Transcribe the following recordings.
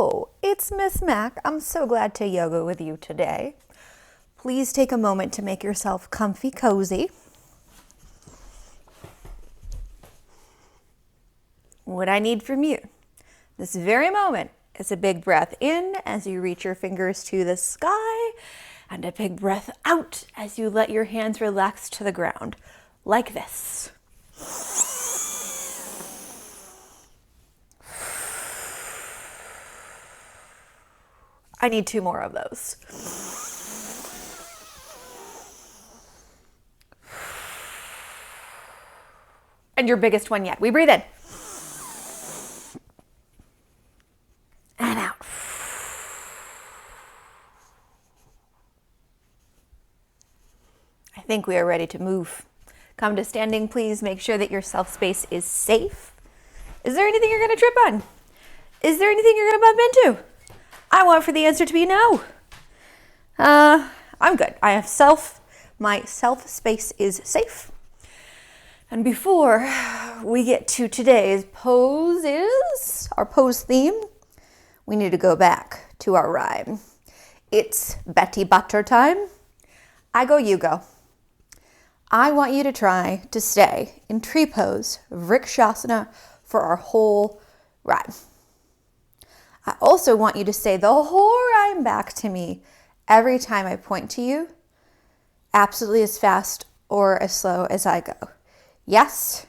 Hello, it's Miss Mack. I'm so glad to yoga with you today. Please take a moment to make yourself comfy, cozy. What I need from you this very moment is a big breath in as you reach your fingers to the sky, and a big breath out as you let your hands relax to the ground, like this. I need 2 more of those. And your biggest one yet. We breathe in. And out. I think we are ready to move. Come to standing, please. Make sure that your self space is safe. Is there anything you're going to trip on? Is there anything you're going to bump into? I want for the answer to be no. I'm good. I have my self space is safe. And before we get to today's our pose theme, we need to go back to our rhyme. It's Betty Butter time. I go, you go. I want you to try to stay in tree pose, Vrikshasana, for our whole rhyme. I also want you to say the whole rhyme back to me every time I point to you, absolutely as fast or as slow as I go. Yes?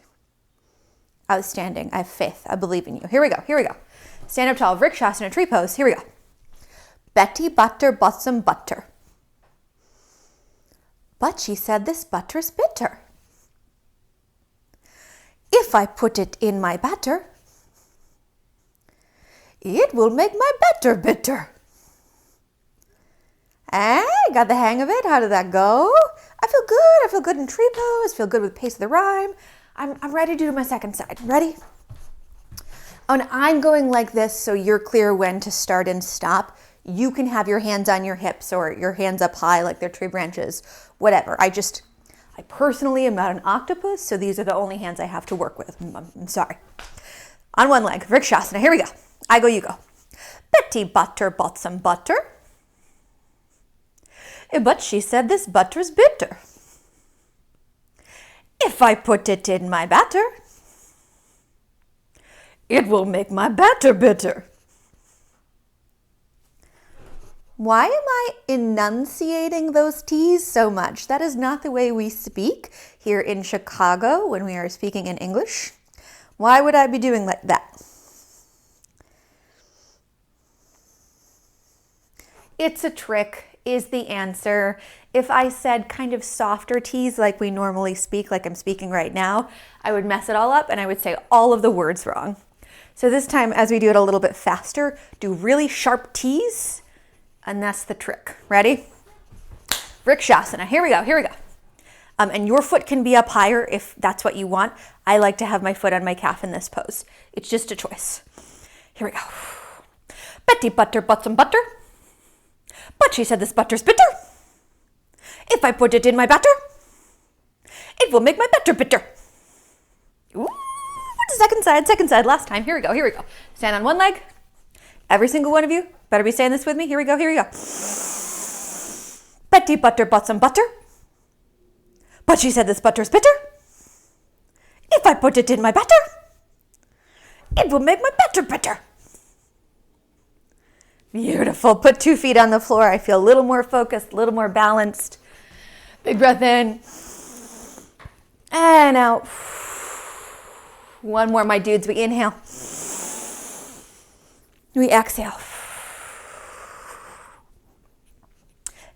Outstanding. I have faith. I believe in you. Here we go. Stand up tall, Vrikshasana, tree pose. Here we go. Betty Butter bought some butter. But she said this butter's bitter. If I put it in my batter, it will make my batter bitter. Hey, got the hang of it? How did that go? I feel good. I feel good in tree pose. Feel good with the pace of the rhyme. I'm ready to do my second side. Ready? Oh, and I'm going like this so you're clear when to start and stop. You can have your hands on your hips or your hands up high like they're tree branches, whatever. I personally am not an octopus, so these are the only hands I have to work with. I'm sorry. On one leg, Vrikshasana. Here we go. I go, you go. Betty Butter bought some butter. But she said this butter's bitter. If I put it in my batter, it will make my batter bitter. Why am I enunciating those T's so much? That is not the way we speak here in Chicago when we are speaking in English. Why would I be doing like that? It's a trick is the answer. If I said kind of softer T's like we normally speak, like I'm speaking right now, I would mess it all up and I would say all of the words wrong. So this time, as we do it a little bit faster, do really sharp T's, and that's the trick. Ready? Vrikshasana. Here we go. And your foot can be up higher if that's what you want. I like to have my foot on my calf in this pose. It's just a choice. Here we go. Betty Butter bought some butter. But she said this butter's bitter. If I put it in my batter, it will make my batter bitter. Ooh, second side, last time. Here we go. Stand on one leg. Every single one of you better be saying this with me. Here we go. Betty Butter bought some butter. But she said this butter's bitter. If I put it in my batter, it will make my batter bitter. Beautiful. Put 2 feet on the floor. I feel a little more focused, a little more balanced. Big breath in. And out. One more, my dudes. We inhale. We exhale.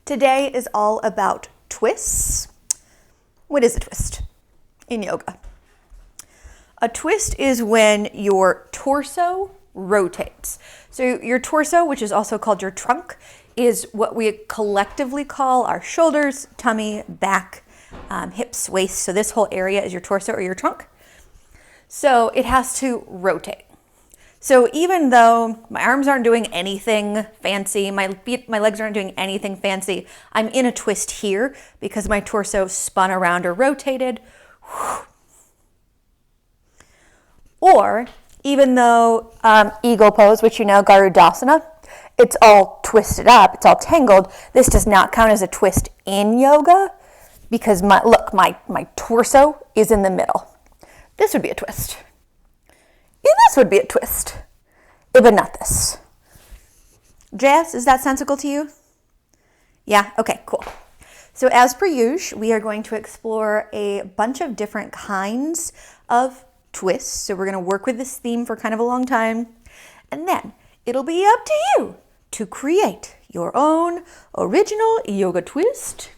Today is all about twists. What is a twist in yoga? A twist is when your torso rotates. So your torso, which is also called your trunk, is what we collectively call our shoulders, tummy, back, hips, waist. So this whole area is your torso or your trunk. So it has to rotate. So even though my arms aren't doing anything fancy, my legs aren't doing anything fancy, I'm in a twist here because my torso spun around or rotated. Or even though eagle pose, which you know, Garudasana, it's all twisted up, it's all tangled. This does not count as a twist in yoga because my torso is in the middle. This would be a twist. And this would be a twist, but not this. Jazz, is that sensical to you? Yeah, okay, cool. So as per usual, we are going to explore a bunch of different kinds of twists. So we're going to work with this theme for kind of a long time. And then it'll be up to you to create your own original yoga twist.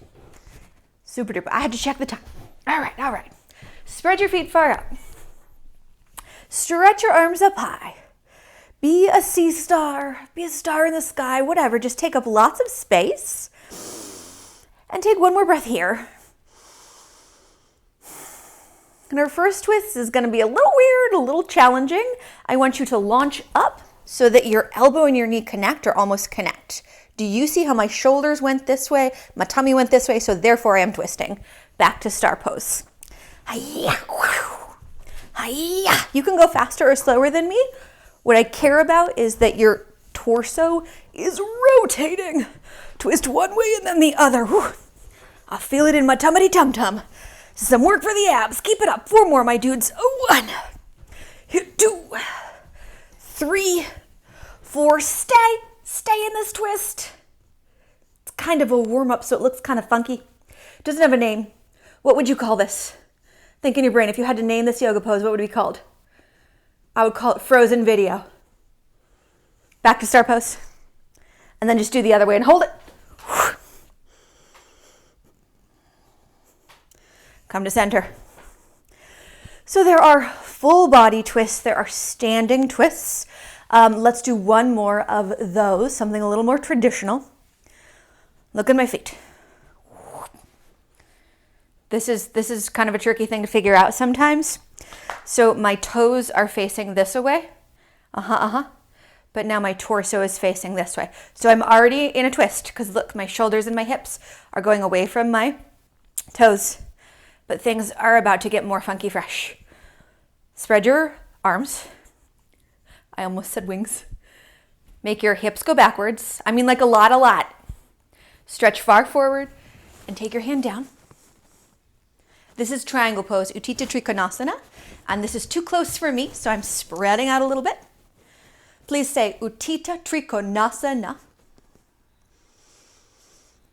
Super duper. I had to check the time. All right. Spread your feet far out. Stretch your arms up high. Be a sea star. Be a star in the sky. Whatever. Just take up lots of space. And take one more breath here. And our first twist is going to be a little weird, a little challenging. I want you to launch up so that your elbow and your knee connect or almost connect. Do you see how my shoulders went this way? My tummy went this way, so therefore I am twisting. Back to star pose. Hi-ya. Hi-ya. You can go faster or slower than me. What I care about is that your torso is rotating. Twist one way and then the other. Whew. I feel it in my tummy tum-tum. Some work for the abs. Keep it up. 4 more, my dudes. 1, 2, 3, 4. Stay in this twist. It's kind of a warm-up, so it looks kind of funky. It doesn't have a name. What would you call this? Think in your brain. If you had to name this yoga pose, what would it be called? I would call it frozen video. Back to star pose. And then just do the other way and hold it. Come to center. So there are full body twists. There are standing twists. Let's do one more of those, something a little more traditional. Look at my feet. This is kind of a tricky thing to figure out sometimes. So my toes are facing this way. But now my torso is facing this way. So I'm already in a twist because look, my shoulders and my hips are going away from my toes. But things are about to get more funky fresh. Spread your arms. I almost said wings. Make your hips go backwards. I mean like a lot. Stretch far forward and take your hand down. This is triangle pose, Utthita Trikonasana. And this is too close for me, so I'm spreading out a little bit. Please say Utthita Trikonasana.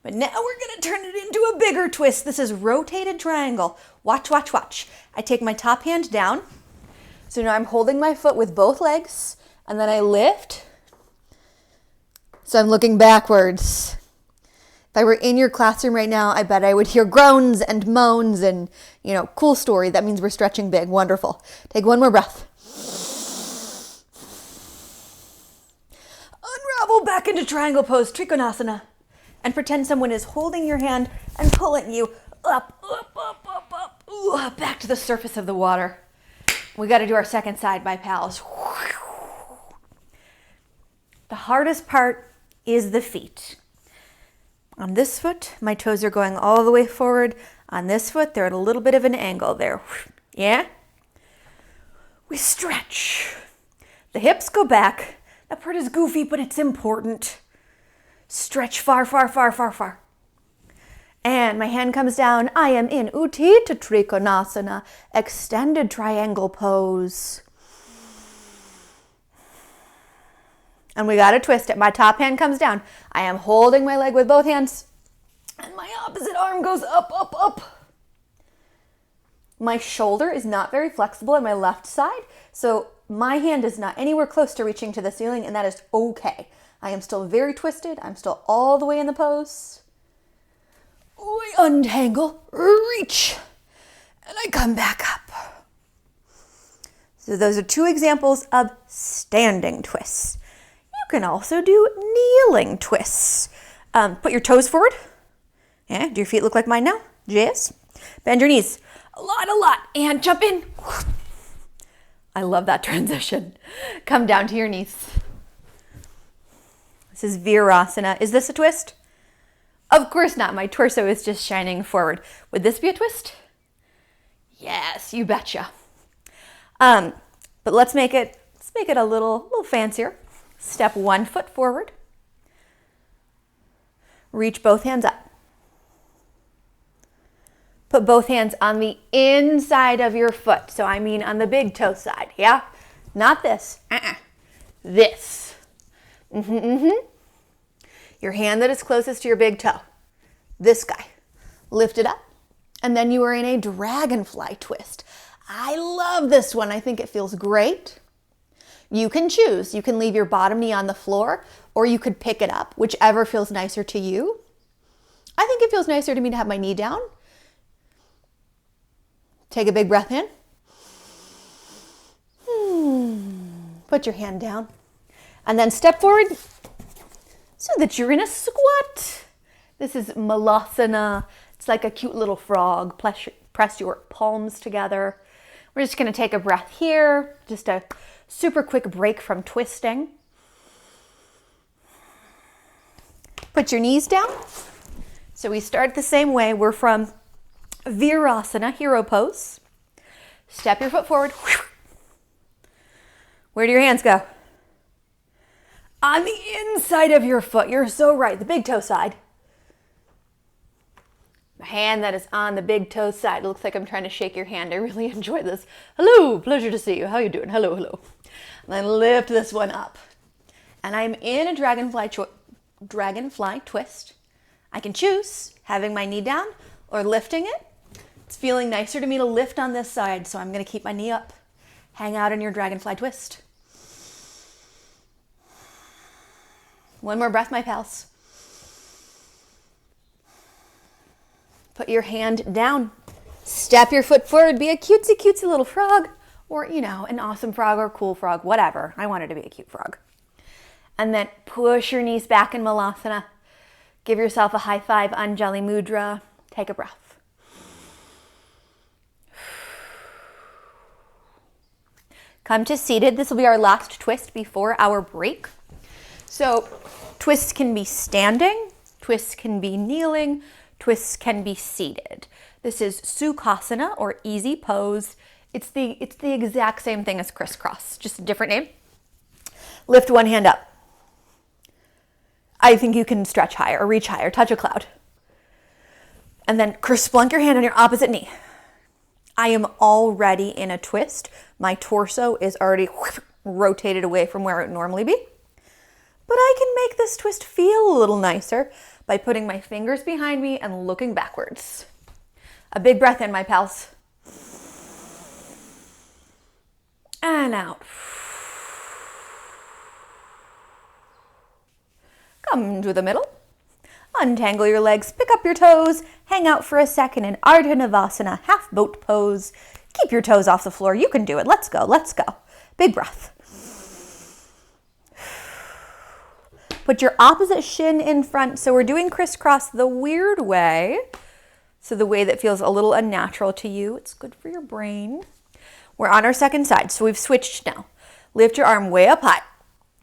But now we're going to turn it into a bigger twist. This is rotated triangle. Watch. I take my top hand down. So now I'm holding my foot with both legs. And then I lift. So I'm looking backwards. If I were in your classroom right now, I bet I would hear groans and moans and, cool story. That means we're stretching big. Wonderful. Take one more breath. Unravel back into triangle pose, Trikonasana. And pretend someone is holding your hand and pulling you up. Ooh, back to the surface of the water. We got to do our second side, my pals. The hardest part is the feet. On this foot, my toes are going all the way forward. On this foot, they're at a little bit of an angle there. Yeah? We stretch. The hips go back. That part is goofy, but it's important. Stretch far. And my hand comes down. I am in Utthita Trikonasana, extended triangle pose. And we got to twist it. My top hand comes down. I am holding my leg with both hands. And my opposite arm goes up. My shoulder is not very flexible on my left side. So my hand is not anywhere close to reaching to the ceiling, and that is okay. I am still very twisted. I'm still all the way in the pose. I untangle, reach, and I come back up. So those are 2 examples of standing twists. You can also do kneeling twists. Put your toes forward. Yeah, do your feet look like mine now? Yes. Bend your knees. A lot. And jump in. I love that transition. Come down to your knees. This is Virasana. Is this a twist? Of course not. My torso is just shining forward. Would this be a twist? Yes, you betcha. But let's make it make it a little fancier. Step 1 foot forward. Reach both hands up. Put both hands on the inside of your foot. So I mean on the big toe side, yeah? Not this. This. Your hand that is closest to your big toe. This guy. Lift it up. And then you are in a dragonfly twist. I love this one. I think it feels great. You can choose. You can leave your bottom knee on the floor, or you could pick it up, whichever feels nicer to you. I think it feels nicer to me to have my knee down. Take a big breath in. Put your hand down. And then step forward so that you're in a squat. This is Malasana. It's like a cute little frog. Press your palms together. We're just going to take a breath here. Just a super quick break from twisting. Put your knees down. So we start the same way. We're from Virasana, hero pose. Step your foot forward. Where do your hands go? On the inside of your foot. You're so right. The big toe side. The hand that is on the big toe side. It looks like I'm trying to shake your hand. I really enjoy this. Hello, pleasure to see you. How you doing? Hello, hello. And then lift this one up. And I'm in a dragonfly twist. I can choose having my knee down or lifting it. It's feeling nicer to me to lift on this side, so I'm going to keep my knee up. Hang out in your dragonfly twist. One more breath, my pals. Put your hand down. Step your foot forward. Be a cutesy, cutesy little frog, or, an awesome frog or cool frog, whatever. I wanted to be a cute frog. And then push your knees back in Malasana. Give yourself a high five, Anjali Mudra. Take a breath. Come to seated. This will be our last twist before our break. So twists can be standing, twists can be kneeling, twists can be seated. This is Sukhasana, or easy pose. It's the exact same thing as crisscross, just a different name. Lift one hand up. I think you can stretch higher or reach higher, touch a cloud. And then splunk your hand on your opposite knee. I am already in a twist. My torso is already rotated away from where it would normally be. But I can make this twist feel a little nicer by putting my fingers behind me and looking backwards. A big breath in, my pals. And out. Come to the middle. Untangle your legs, pick up your toes, hang out for a second in Ardha Navasana, half boat pose. Keep your toes off the floor. You can do it. Let's go. Let's go. Big breath. Put your opposite shin in front. So we're doing crisscross the weird way. So the way that feels a little unnatural to you. It's good for your brain. We're on our second side. So we've switched now. Lift your arm way up high.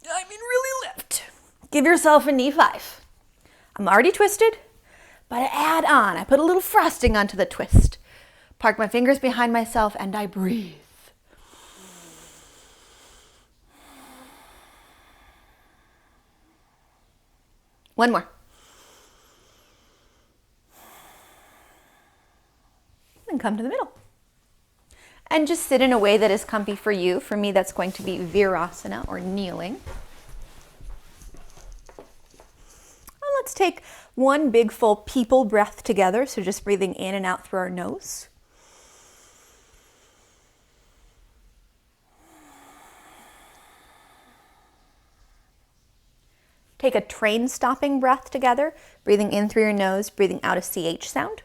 I mean, really lift. Give yourself a knee five. I'm already twisted, but I add on. I put a little frosting onto the twist. Park my fingers behind myself and I breathe. One more. And come to the middle. And just sit in a way that is comfy for you. For me, that's going to be Virasana, or kneeling. Let's take one big full people breath together. So just breathing in and out through our nose. Take a train stopping breath together. Breathing in through your nose, breathing out a CH sound.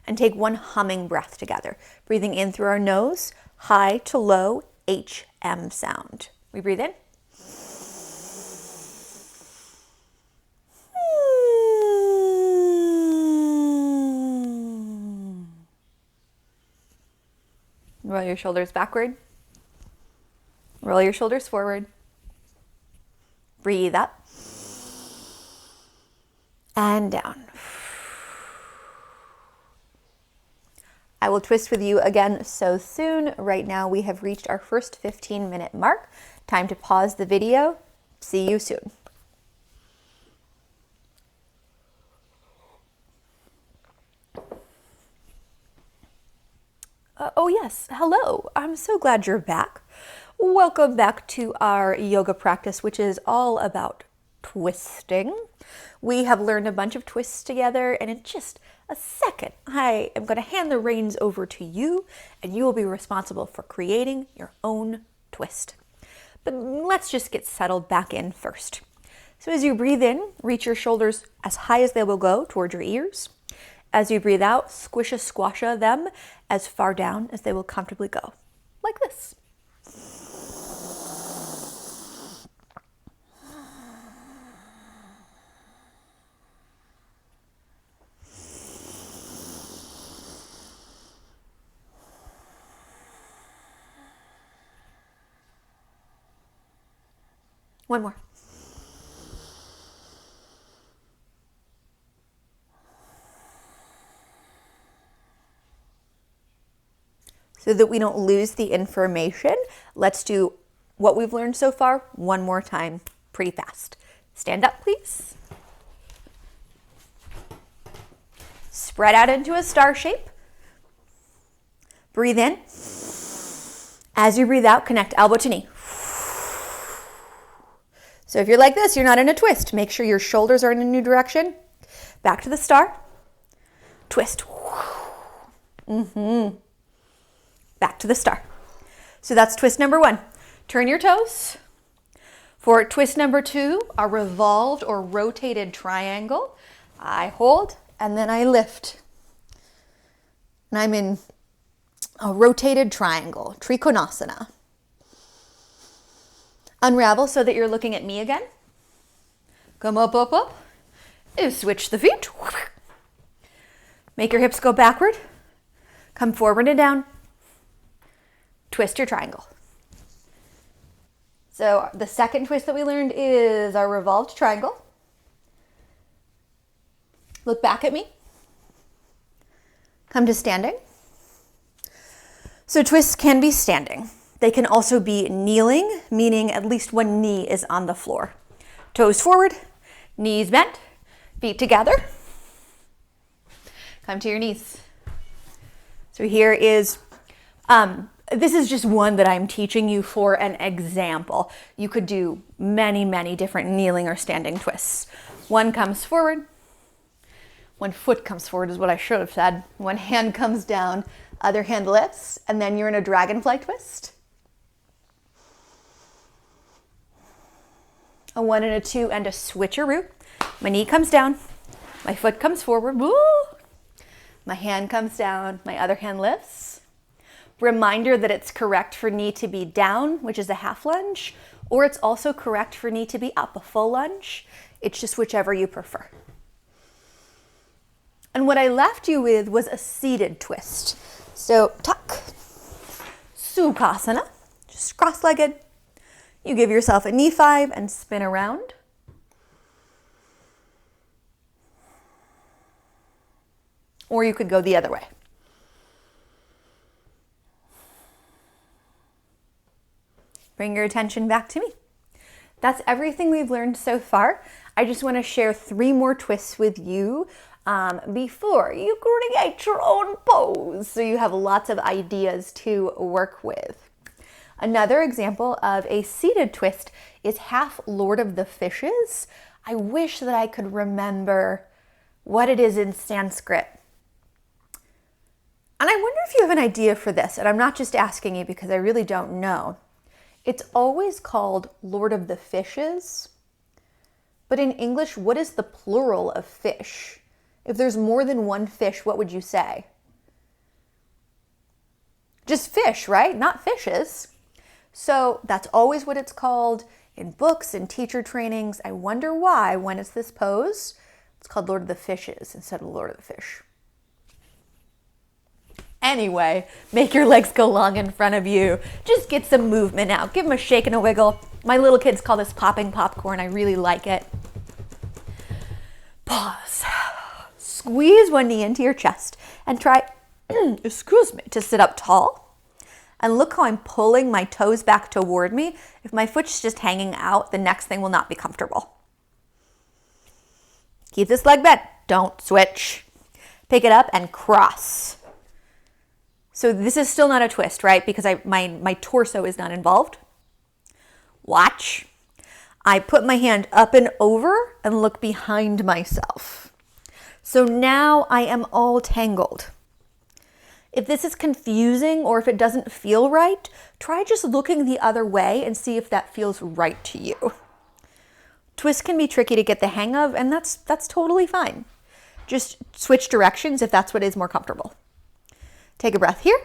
And take one humming breath together. Breathing in through our nose, high to low HM sound. We breathe in. Roll your shoulders backward. Roll your shoulders forward. Breathe up. and down. I will twist with you again so soon. Right now we have reached our first 15-minute mark. Time to pause the video. See you soon. Oh yes, hello. I'm so glad you're back. Welcome back to our yoga practice, which is all about twisting. We have learned a bunch of twists together, and in just a second, I am going to hand the reins over to you, and you will be responsible for creating your own twist. But let's just get settled back in first. So as you breathe in, reach your shoulders as high as they will go towards your ears. As you breathe out, squasha them as far down as they will comfortably go, like this. One more. So that we don't lose the information, let's do what we've learned so far one more time, pretty fast. Stand up, please. Spread out into a star shape. Breathe in. As you breathe out, connect elbow to knee. So if you're like this, you're not in a twist. Make sure your shoulders are in a new direction. Back to the star. Twist. Back to the star. So that's twist number one. Turn your toes. For twist number two, a revolved or rotated triangle. I hold and then I lift. And I'm in a rotated triangle, Trikonasana. Unravel so that you're looking at me again. Come up, up, up. Switch the feet. Make your hips go backward. Come forward and down. Twist your triangle. So the second twist that we learned is our revolved triangle. Look back at me. Come to standing. So twists can be standing. They can also be kneeling, meaning at least one knee is on the floor. Toes forward, knees bent, feet together. Come to your knees. So here is, this is just one that I'm teaching you for an example. You could do many, many different kneeling or standing twists. One comes forward, one foot comes forward is what I should have said. One hand comes down, other hand lifts, and then you're in a dragonfly twist. A one and a two and a switcheroo. My knee comes down, my foot comes forward, woo! My hand comes down, my other hand lifts. Reminder that it's correct for knee to be down, which is a half lunge, or it's also correct for knee to be up, a full lunge. It's just whichever you prefer. And what I left you with was a seated twist. So tuck, Sukhasana, just cross-legged. You give yourself a knee five and spin around. Or you could go the other way. Bring your attention back to me. That's everything we've learned so far. I just want to share 3 more twists with you before you create your own pose, so you have lots of ideas to work with. Another example of a seated twist is half Lord of the Fishes. I wish that I could remember what it is in Sanskrit. And I wonder if you have an idea for this, and I'm not just asking you because I really don't know. It's always called Lord of the Fishes, but in English, what is the plural of fish? If there's more than one fish, what would you say? Just fish, right? Not fishes. So that's always what it's called in books and teacher trainings. I wonder why, when it's this pose, it's called Lord of the Fishes instead of Lord of the Fish. Anyway, make your legs go long in front of you. Just get some movement out. Give them a shake and a wiggle. My little kids call this popping popcorn. I really like it. Pause. Squeeze one knee into your chest and try, excuse me, to sit up tall. And look how I'm pulling my toes back toward me. If my foot's just hanging out, the next thing will not be comfortable. Keep this leg bent. Don't switch. Pick it up and cross. So this is still not a twist, right? Because my torso is not involved. Watch. I put my hand up and over and look behind myself. So now I am all tangled. If this is confusing or if it doesn't feel right, try just looking the other way and see if that feels right to you. Twists can be tricky to get the hang of, and that's totally fine. Just switch directions if that's what is more comfortable. Take a breath here.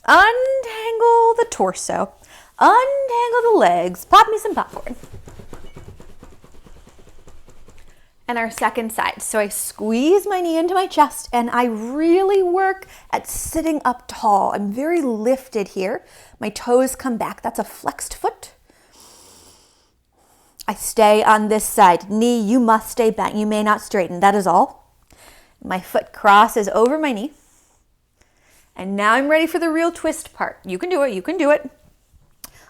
Untangle the torso. Untangle the legs. Pop me some popcorn. And our second side. So I squeeze my knee into my chest and I really work at sitting up tall. I'm very lifted here. My toes come back. That's a flexed foot. I stay on this side. Knee, you must stay bent. You may not straighten. That is all. My foot crosses over my knee. And now I'm ready for the real twist part. You can do it. You can do it.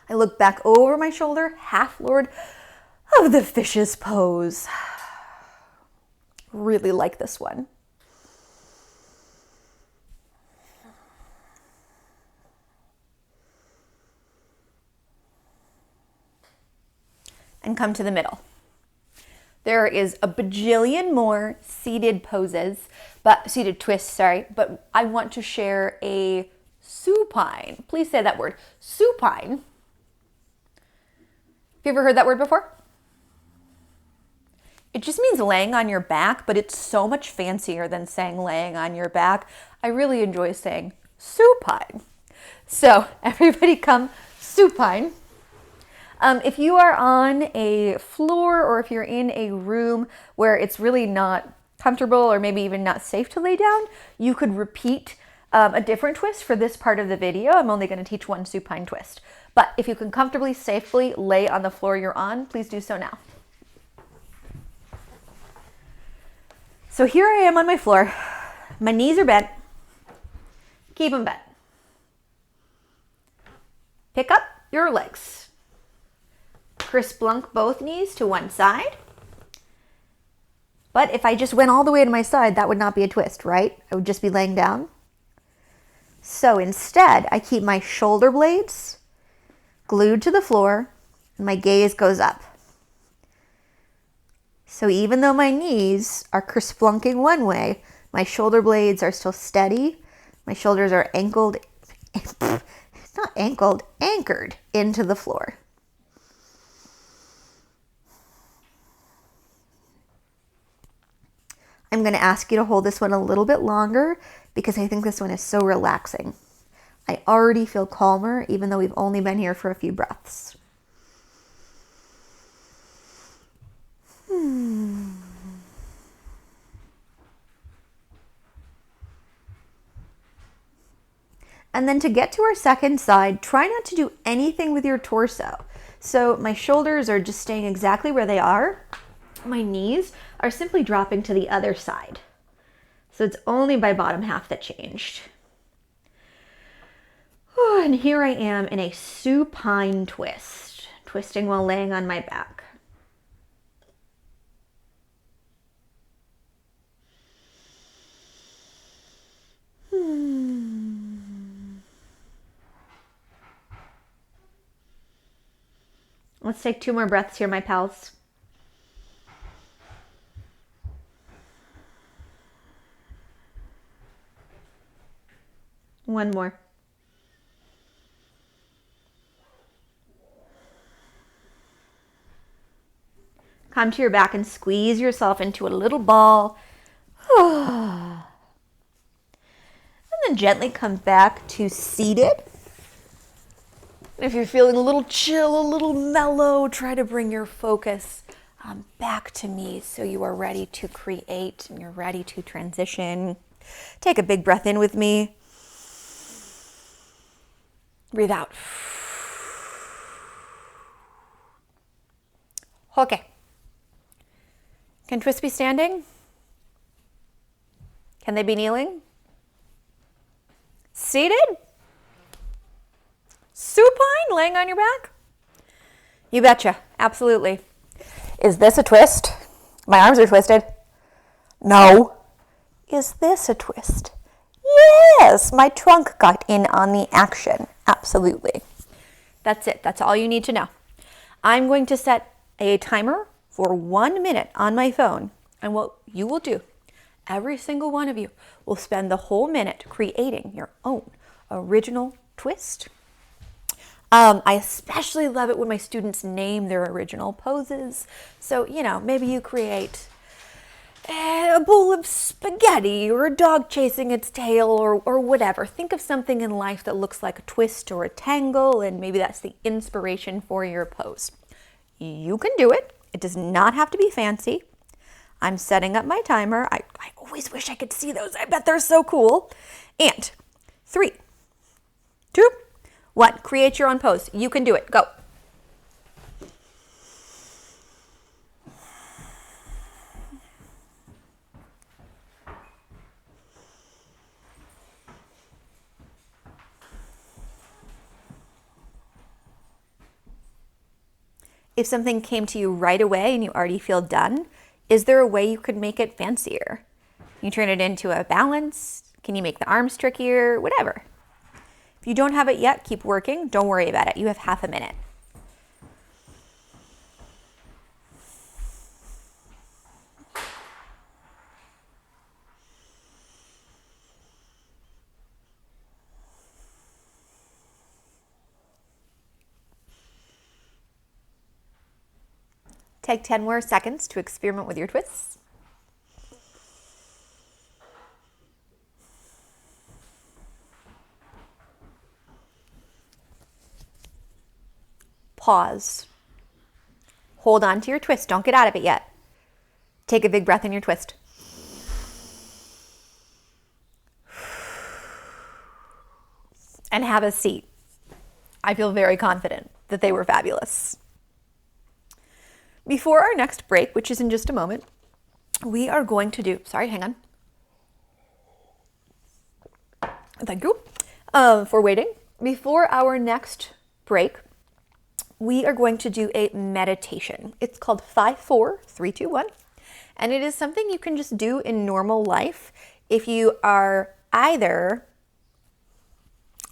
I look back over my shoulder, half Lord of the Fishes pose. Really like this one. And come to the middle. There is a bajillion more seated poses, seated twists, but I want to share a supine. Please say that word, supine. Have you ever heard that word before? It just means laying on your back, but it's so much fancier than saying laying on your back. I really enjoy saying supine. So everybody come supine. If you are on a floor or if you're in a room where it's really not comfortable or maybe even not safe to lay down, you could repeat a different twist for this part of the video. I'm only going to teach one supine twist. But if you can comfortably, safely lay on the floor you're on, please do so now. So here I am on my floor. My knees are bent. Keep them bent. Pick up your legs. Chris Blunk both knees to one side. But if I just went all the way to my side, that would not be a twist, right? I would just be laying down. So instead, I keep my shoulder blades glued to the floor and my gaze goes up. So even though my knees are kersplunking one way, my shoulder blades are still steady. My shoulders are anchored into the floor. I'm going to ask you to hold this one a little bit longer because I think this one is so relaxing. I already feel calmer even though we've only been here for a few breaths. And then to get to our second side, try not to do anything with your torso. So my shoulders are just staying exactly where they are. My knees are simply dropping to the other side. So it's only my bottom half that changed. And here I am in a supine twist, twisting while laying on my back. Let's take 2 more breaths here, my pals. One more. Come to your back and squeeze yourself into a little ball. And then gently come back to seated. If you're feeling a little chill, a little mellow, try to bring your focus back to me so you are ready to create and you're ready to transition. Take a big breath in with me. Breathe out. Okay. Can twists be standing? Can they be kneeling? Seated? Supine, laying on your back? You betcha, absolutely. Is this a twist? My arms are twisted. No. Is this a twist? Yes, my trunk got in on the action. Absolutely. That's it. That's all you need to know. I'm going to set a timer for 1 minute on my phone. And what you will do, every single one of you will spend the whole minute creating your own original twist. I especially love it when my students name their original poses. So, maybe you create a bowl of spaghetti or a dog chasing its tail or whatever. Think of something in life that looks like a twist or a tangle, and maybe that's the inspiration for your pose. You can do it. It does not have to be fancy. I'm setting up my timer. I always wish I could see those. I bet they're so cool. And 3, 2, 1. Create your own pose. You can do it. Go. If something came to you right away and you already feel done, is there a way you could make it fancier? Can you turn it into a balance? Can you make the arms trickier? Whatever. If you don't have it yet, keep working. Don't worry about it. You have half a minute. Take 10 more seconds to experiment with your twists. Pause. Hold on to your twist. Don't get out of it yet. Take a big breath in your twist. And have a seat. I feel very confident that they were fabulous. Before our next break, which is in just a moment, we are going to do, hang on. Thank you for waiting. Before our next break, we are going to do a meditation. It's called 5, 4, 3, 2, 1. And it is something you can just do in normal life if you are either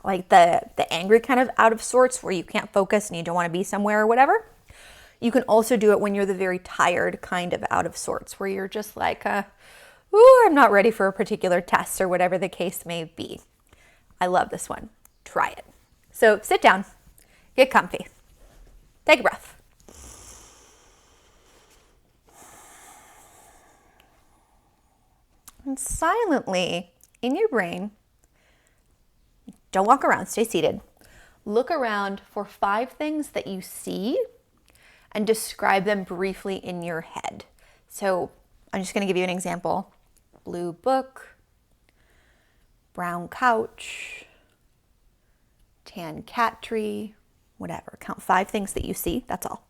like the angry kind of out of sorts where you can't focus and you don't want to be somewhere or whatever. You can also do it when you're the very tired kind of out of sorts where you're just like, I'm not ready for a particular test or whatever the case may be. I love this one. Try it. So sit down, get comfy, take a breath. And silently in your brain, don't walk around, stay seated. Look around for 5 things that you see and describe them briefly in your head. So I'm just going to give you an example. Blue book, brown couch, tan cat tree, whatever. Count 5 things that you see, that's all.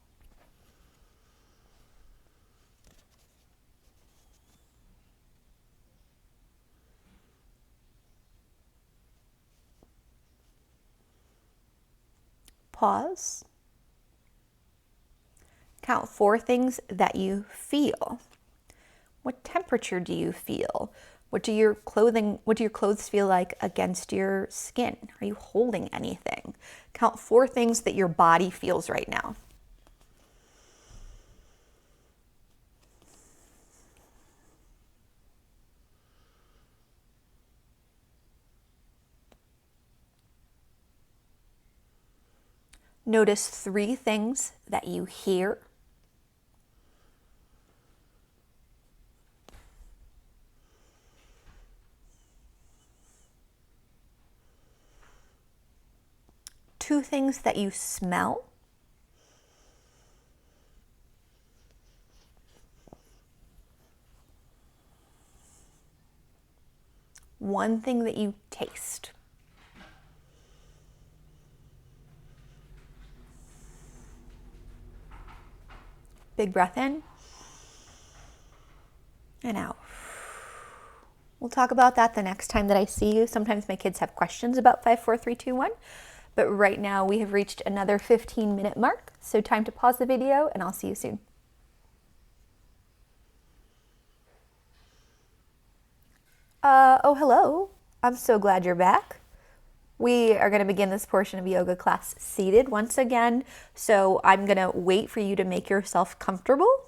Pause. Count 4 things that you feel. What temperature do you feel? What do your clothes feel like against your skin? Are you holding anything? Count 4 things that your body feels right now. Notice 3 things that you hear. Two things that you smell. One thing that you taste. Big breath in. and out. We'll talk about that the next time that I see you. Sometimes my kids have questions about 5, 4, 3, 2, 1. But right now we have reached another 15-minute mark. So time to pause the video and I'll see you soon. Oh, hello. I'm so glad you're back. We are going to begin this portion of yoga class seated once again. So I'm going to wait for you to make yourself comfortable,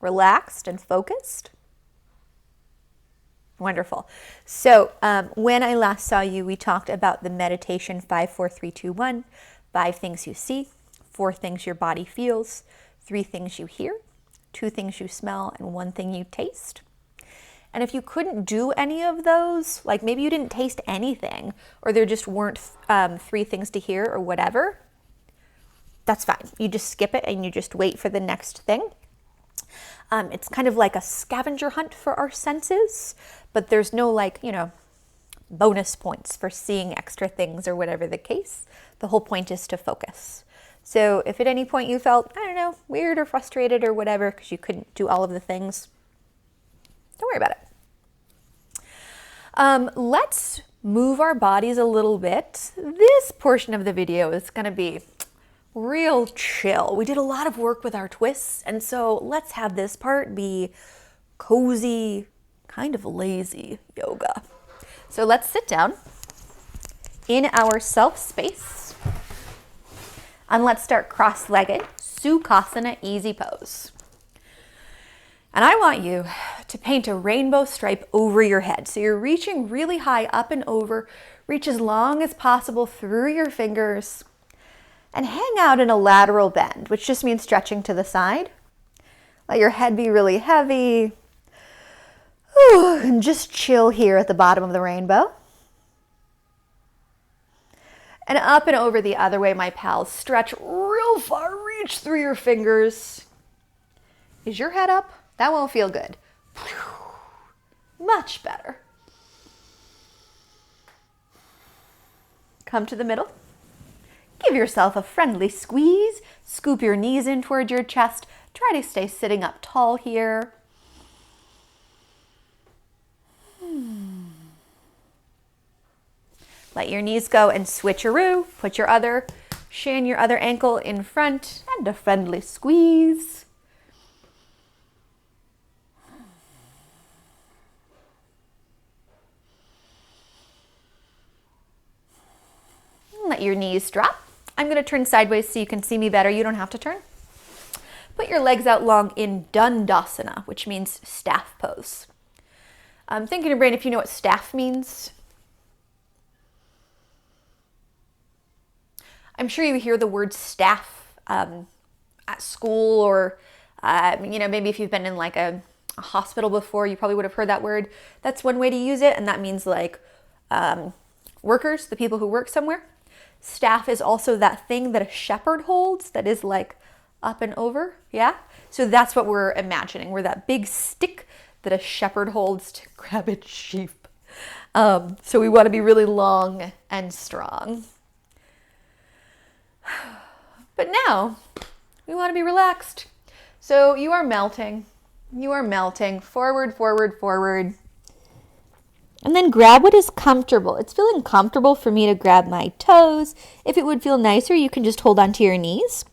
relaxed, and focused. Wonderful. So when I last saw you, we talked about the meditation 5, 4, 3, 2, 1. 5 things you see, 4 things your body feels, 3 things you hear, 2 things you smell, and 1 thing you taste. And if you couldn't do any of those, like maybe you didn't taste anything, or there just weren't 3 things to hear or whatever, that's fine. You just skip it and you just wait for the next thing. It's kind of like a scavenger hunt for our senses, but there's no bonus points for seeing extra things or whatever the case. The whole point is to focus. So if at any point you felt, I don't know, weird or frustrated or whatever because you couldn't do all of the things, don't worry about it. Let's move our bodies a little bit. This portion of the video is going to be real chill. We did a lot of work with our twists, and so let's have this part be cozy, kind of lazy yoga. So let's sit down in our self space, and let's start cross-legged, Sukhasana, easy pose. And I want you to paint a rainbow stripe over your head. So you're reaching really high up and over, reach as long as possible through your fingers, and hang out in a lateral bend, which just means stretching to the side. Let your head be really heavy. Ooh, and just chill here at the bottom of the rainbow. And up and over the other way, my pals. Stretch real far, reach through your fingers. Is your head up? That won't feel good. Much better. Come to the middle. Give yourself a friendly squeeze. Scoop your knees in toward your chest. Try to stay sitting up tall here. Let your knees go and switcheroo. Put your other shin, your other ankle in front and a friendly squeeze. Let your knees drop. I'm going to turn sideways so you can see me better. You don't have to turn. Put your legs out long in Dandasana, which means staff pose. Think in your brain if you know what staff means. I'm sure you hear the word staff at school or, maybe if you've been in like a hospital before, you probably would have heard that word. That's one way to use it, and that means like workers, the people who work somewhere. Staff is also that thing that a shepherd holds that is like up and over, yeah? So that's what we're imagining. We're that big stick that a shepherd holds to grab its sheep. So we want to be really long and strong. But now we want to be relaxed. So you are melting. You are melting. Forward, forward, forward. And then grab what is comfortable. It's feeling comfortable for me to grab my toes. If it would feel nicer, you can just hold onto your knees.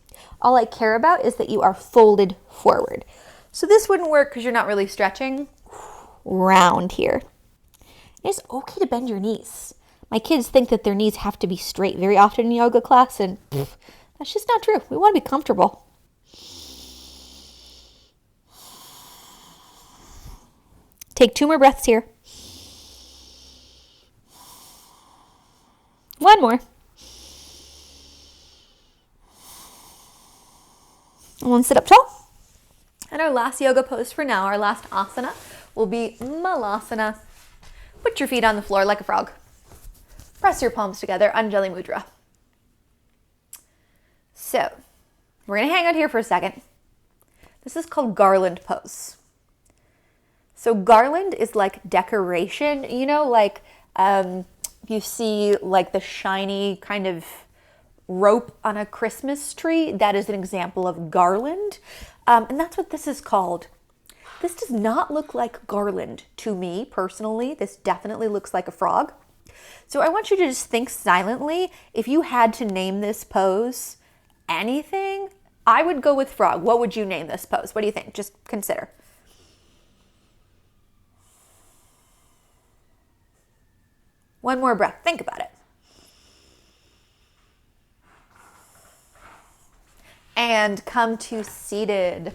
All I care about is that you are folded forward. So this wouldn't work because you're not really stretching. Round here. It's okay to bend your knees. My kids think that their knees have to be straight very often in yoga class, and that's just not true. We want to be comfortable. Take 2 more breaths here. One more. And then sit up tall. And our last yoga pose for now, our last asana, will be Malasana. Put your feet on the floor like a frog. Press your palms together, Anjali Mudra. So, we're going to hang out here for a second. This is called garland pose. So garland is like decoration, you see like the shiny kind of rope on a Christmas tree. That is an example of garland. And that's what this is called. This does not look like garland to me personally. This definitely looks like a frog. So I want you to just think silently. If you had to name this pose anything, I would go with frog. What would you name this pose? What do you think? Just consider. One more breath. Think about it. And come to seated.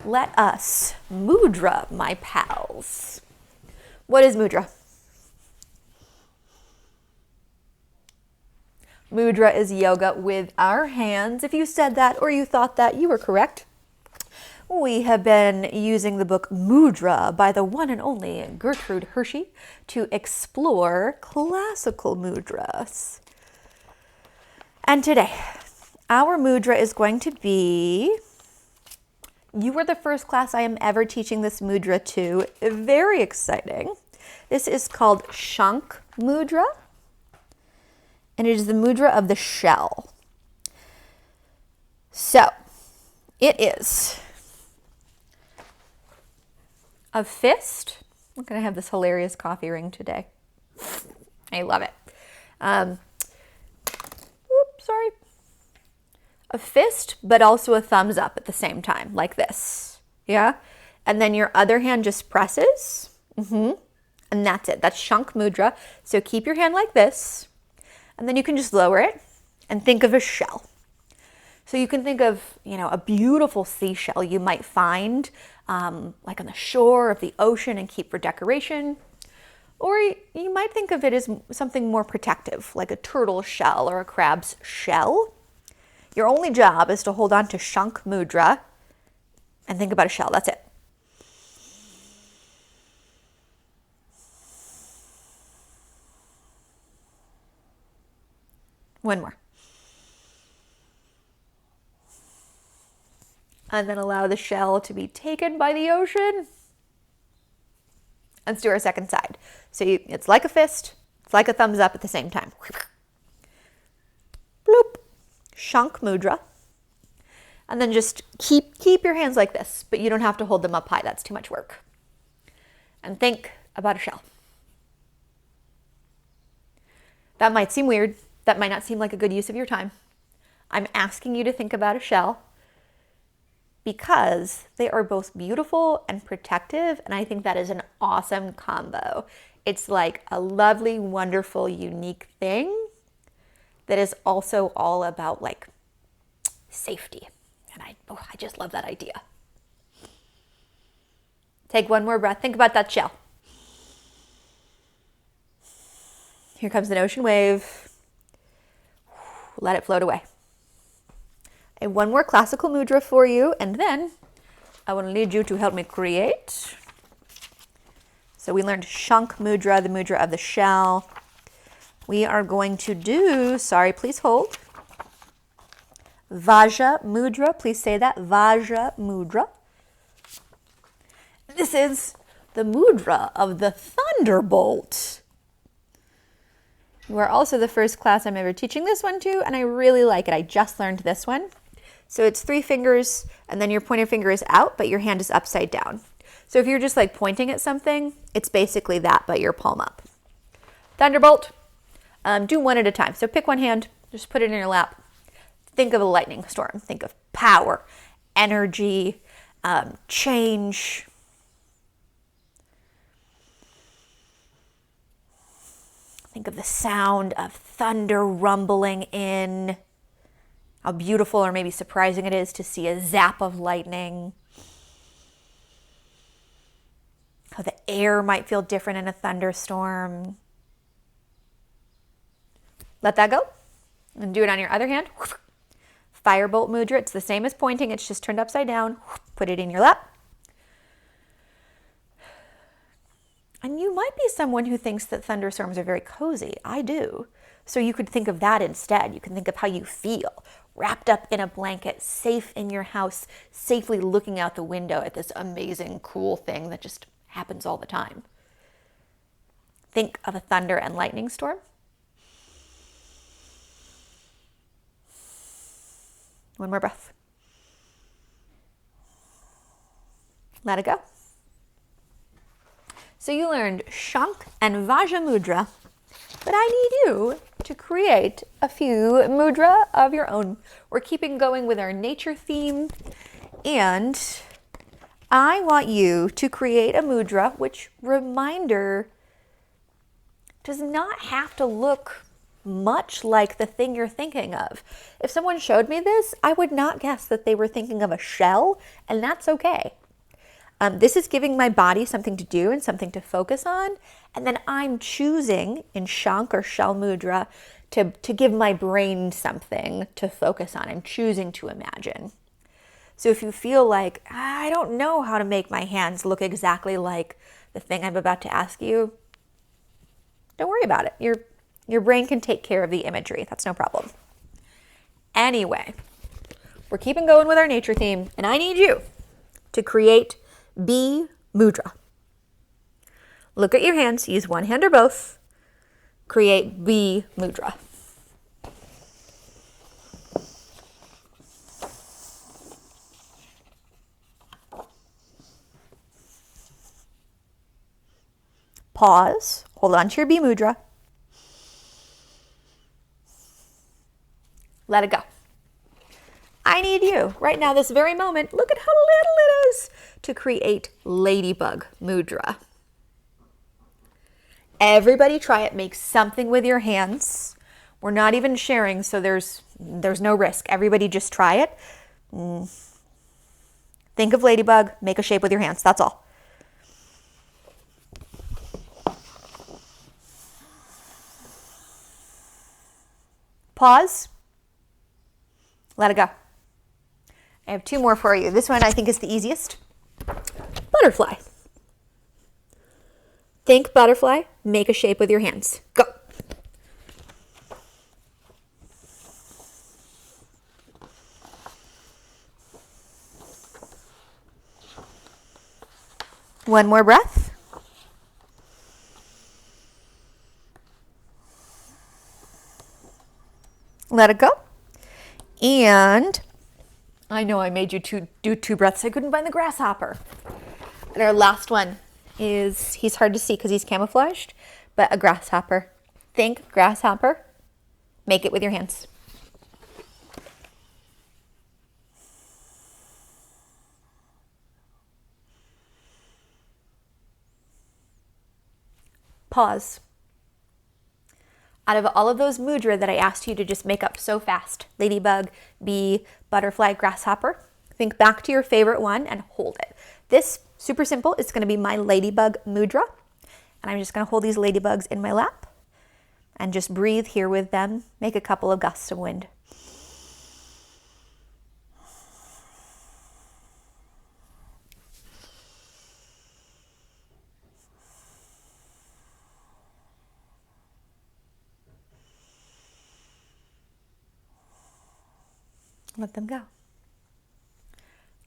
Let us mudra, my pals. What is mudra? Mudra is yoga with our hands. If you said that or you thought that, you were correct. We have been using the book Mudra by the one and only Gertrude Hershey to explore classical mudras. And today, our mudra is going to be, you were the first class I am ever teaching this mudra to. Very exciting. This is called Shank Mudra, and it is the mudra of the shell. So, it is a fist. I'm going to have this hilarious coffee ring today. I love it. Sorry. A fist, but also a thumbs up at the same time, like this. Yeah? And then your other hand just presses. And that's it. That's Shank Mudra. So keep your hand like this. And then you can just lower it and think of a shell. So you can think of, a beautiful seashell you might find like on the shore of the ocean and keep for decoration. Or you might think of it as something more protective, like a turtle shell or a crab's shell. Your only job is to hold on to Shank Mudra and think about a shell. That's it. One more. And then allow the shell to be taken by the ocean. Let's do our second side. So it's like a fist, it's like a thumbs up at the same time. Bloop. Shank Mudra. And then just keep your hands like this, but you don't have to hold them up high. That's too much work. And think about a shell. That might seem weird. That might not seem like a good use of your time. I'm asking you to think about a shell because they are both beautiful and protective, and I think that is an awesome combo. It's like a lovely, wonderful, unique thing that is also all about like safety. And I just love that idea. Take one more breath. Think about that shell. Here comes an ocean wave. Let it float away. And one more classical mudra for you, and then I will need you to help me create. So we learned Shank Mudra, the mudra of the shell. We are going to do, please hold. Vajra Mudra, please say that, Vajra Mudra. This is the mudra of the thunderbolt. You are also the first class I'm ever teaching this one to, and I really like it. I just learned this one. So it's 3 fingers, and then your pointer finger is out, but your hand is upside down. So if you're just like pointing at something, it's basically that, but your palm up. Thunderbolt. Do one at a time. So pick one hand, just put it in your lap. Think of a lightning storm. Think of power, energy, change. Think of the sound of thunder rumbling in. How beautiful or maybe surprising it is to see a zap of lightning. How the air might feel different in a thunderstorm. Let that go. And do it on your other hand. Firebolt mudra. It's the same as pointing. It's just turned upside down. Put it in your lap. And you might be someone who thinks that thunderstorms are very cozy. I do. So you could think of that instead. You can think of how you feel. Wrapped up in a blanket, safe in your house, safely looking out the window at this amazing, cool thing that just happens all the time. Think of a thunder and lightning storm. One more breath. Let it go. So you learned Shank and Vajramudra, but I need you to create a few mudra of your own. We're keeping going with our nature theme, and I want you to create a mudra, which, reminder, does not have to look much like the thing you're thinking of. If someone showed me this, I would not guess that they were thinking of a shell, and that's okay. This is giving my body something to do and something to focus on, and then I'm choosing in Shank or Shell Mudra to give my brain something to focus on. I'm choosing to imagine. So if you feel like, I don't know how to make my hands look exactly like the thing I'm about to ask you, don't worry about it. Your brain can take care of the imagery. That's no problem. Anyway, we're keeping going with our nature theme, and I need you to create B Mudra. Look at your hands. Use one hand or both. Create B Mudra. Pause. Hold on to your B Mudra. Let it go. I need you right now, this very moment, look at how little it is, to create Ladybug Mudra. Everybody try it. Make something with your hands. We're not even sharing, so there's no risk. Everybody just try it. Think of Ladybug. Make a shape with your hands. That's all. Pause. Let it go. I have two more for you. This one I think is the easiest. Butterfly. Think butterfly. Make a shape with your hands. Go. One more breath. Let it go. And I know I made you do two breaths. I couldn't find the grasshopper. And our last one is, he's hard to see because he's camouflaged, but a grasshopper. Think grasshopper. Make it with your hands. Pause. Out of all of those mudra that I asked you to just make up so fast, ladybug, bee, butterfly, grasshopper, think back to your favorite one and hold it. This, super simple, is going to be my ladybug mudra. And I'm just going to hold these ladybugs in my lap and just breathe here with them. Make a couple of gusts of wind. Let them go.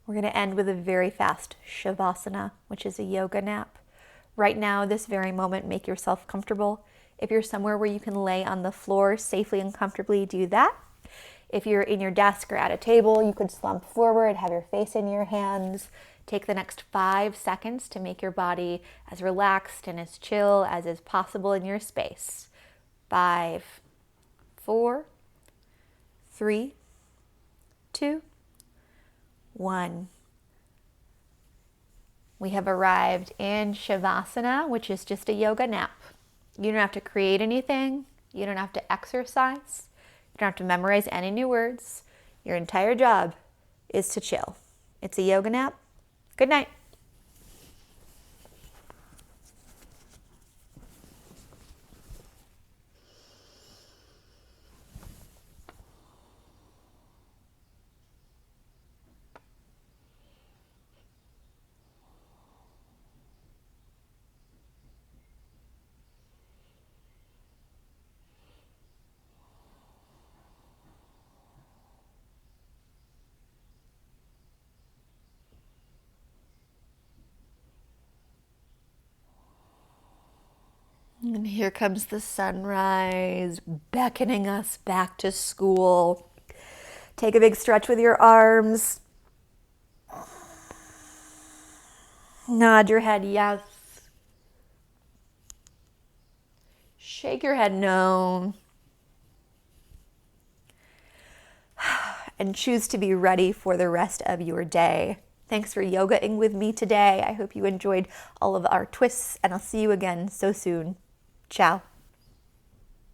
We're going to end with a very fast Shavasana, which is a yoga nap. Right now, this very moment, make yourself comfortable. If you're somewhere where you can lay on the floor safely and comfortably, do that. If you're in your desk or at a table, you could slump forward, have your face in your hands. Take the next 5 seconds to make your body as relaxed and as chill as is possible in your space. 5, 4, 3, 2, 1. We have arrived in Shavasana, which is just a yoga nap. You don't have to create anything. You don't have to exercise. You don't have to memorize any new words. Your entire job is to chill. It's a yoga nap. Good night. And here comes the sunrise, beckoning us back to school. Take a big stretch with your arms. Nod your head yes. Shake your head no. And choose to be ready for the rest of your day. Thanks for yogaing with me today. I hope you enjoyed all of our twists, and I'll see you again so soon. Ciao.